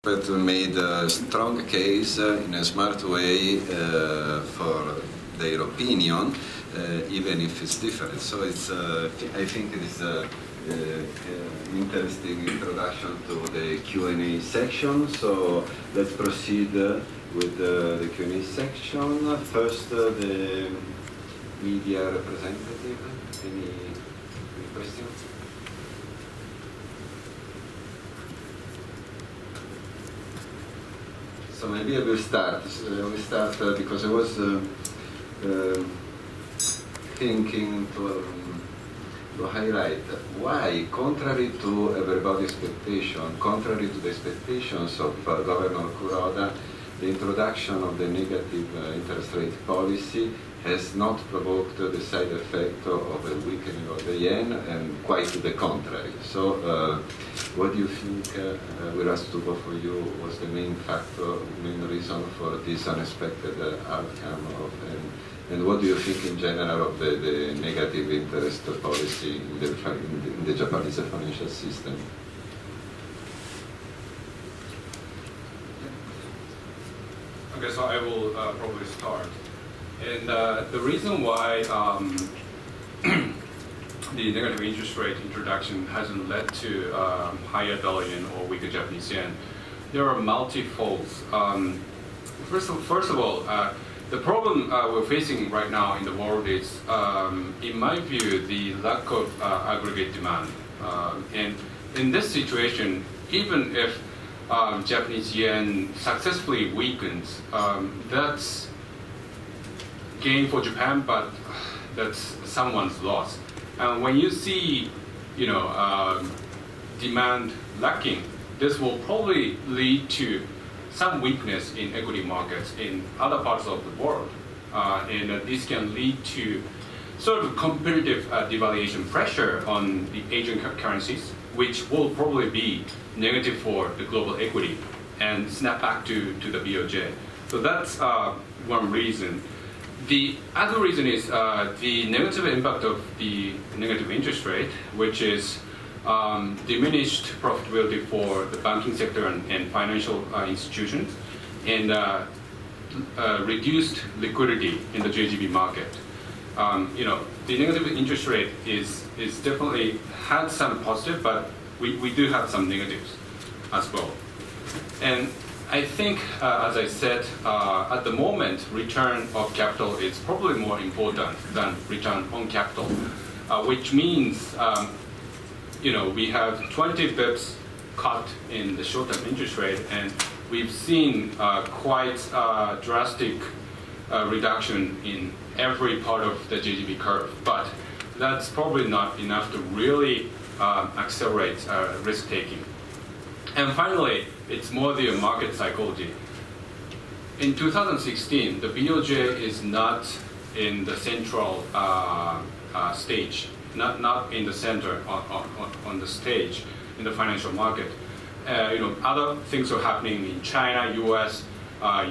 But made a strong case in a smart way for their opinion, even if it's different. So it's, I think it is an interesting introduction to the Q&A section. So let's proceed with the Q&A section. First, the media representative. Any questions? So maybe I will start. Because I was thinking to highlight why, contrary to everybody's expectation, contrary to the expectations of Governor Kuroda, the introduction of the negative interest rate policy has not provoked the side effect of a weakening of the yen, and quite to the contrary. So, what do you think, we'll ask to both for you, was the main factor, main reason for this unexpected outcome of, and what do you think in general of the negative interest policy in the Japanese financial system? Okay, so I will probably start. And the reason why the negative interest rate introduction hasn't led to higher dollar yen or weaker Japanese yen, there are multifolds. First of all, the problem we're facing right now in the world is, in my view, the lack of aggregate demand. And in this situation, even if Japanese yen successfully weakens, that's gain for Japan, but that's someone's loss. And when you see, demand lacking, this will probably lead to some weakness in equity markets in other parts of the world, and this can lead to sort of competitive devaluation pressure on the Asian currencies, which will probably be negative for the global equity and snap back to the BOJ. So that's one reason. The other reason is the negative impact of the negative interest rate, which is diminished profitability for the banking sector and financial institutions, and reduced liquidity in the JGB market. The negative interest rate is definitely had some positive, but we do have some negatives as well. And I think, as I said, at the moment, return of capital is probably more important than return on capital, which means, we have 20 bips cut in the short-term interest rate, and we've seen quite drastic reduction in every part of the JGB curve. But that's probably not enough to really accelerate risk-taking. And finally, it's more the market psychology. In 2016, the BOJ is not in the central stage, not in the center on the stage in the financial market. Other things are happening in China, US,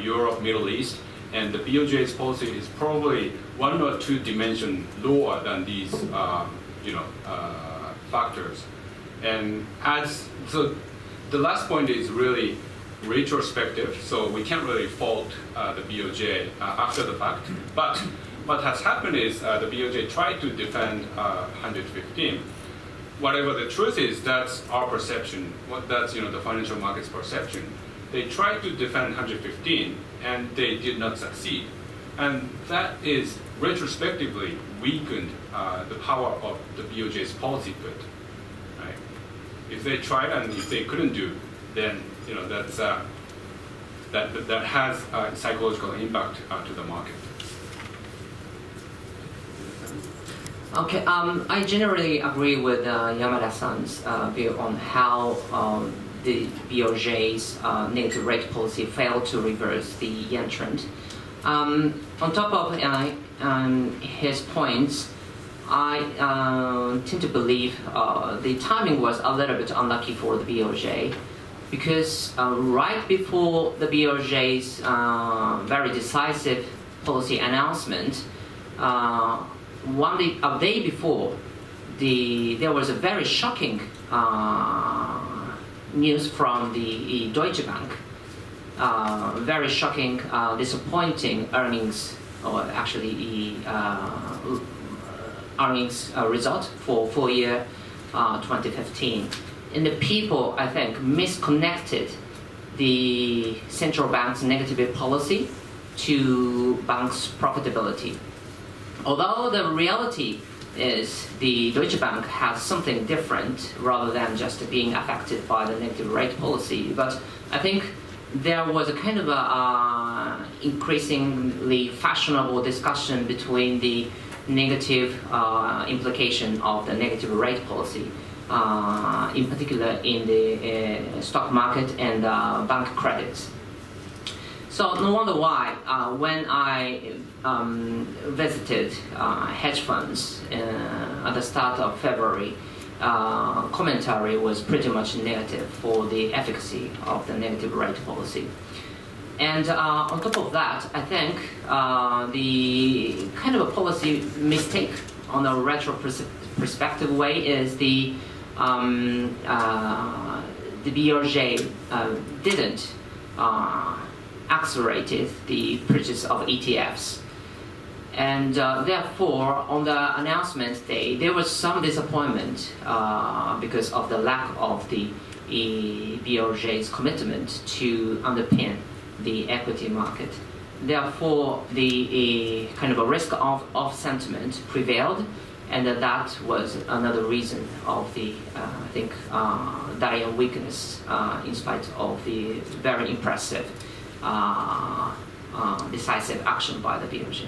Europe, Middle East, and the BOJ's policy is probably 1 or 2 dimensions lower than these, factors. And so the last point is really retrospective, so we can't really fault the BOJ after the fact. But what has happened is the BOJ tried to defend 115. Whatever the truth is, that's our perception. That's the financial market's perception. They tried to defend 115, and they did not succeed. And that is retrospectively weakened the power of the BOJ's policy put. Right? If they tried and if they couldn't do, then that's that has a psychological impact to the market. Okay, I generally agree with Yamada-san's view on how the BOJ's negative rate policy failed to reverse the yen trend. On top of his points, I tend to believe the timing was a little bit unlucky for the BOJ, because right before the BOJ's very decisive policy announcement, a day before, there was a very shocking news from the Deutsche Bank. Very shocking, disappointing earnings, or actually earnings result for full year 2015. And the people, I think, misconnected the central bank's negative policy to bank's profitability. Although the reality is the Deutsche Bank has something different rather than just being affected by the negative rate policy, but I think there was a kind of a increasingly fashionable discussion between the negative implication of the negative rate policy, in particular in the stock market and bank credits. So no wonder why when I visited hedge funds at the start of February, commentary was pretty much negative for the efficacy of the negative rate policy. And on top of that, I think the kind of a policy mistake on a retrospective way is the BRJ didn't accelerated the purchase of ETFs. And therefore, on the announcement day, there was some disappointment because of the lack of the BRJ's commitment to underpin the equity market. Therefore, the kind of a risk of sentiment prevailed, and that was another reason of the, I think, Dalian weakness in spite of the very impressive decisive action by the BRJ.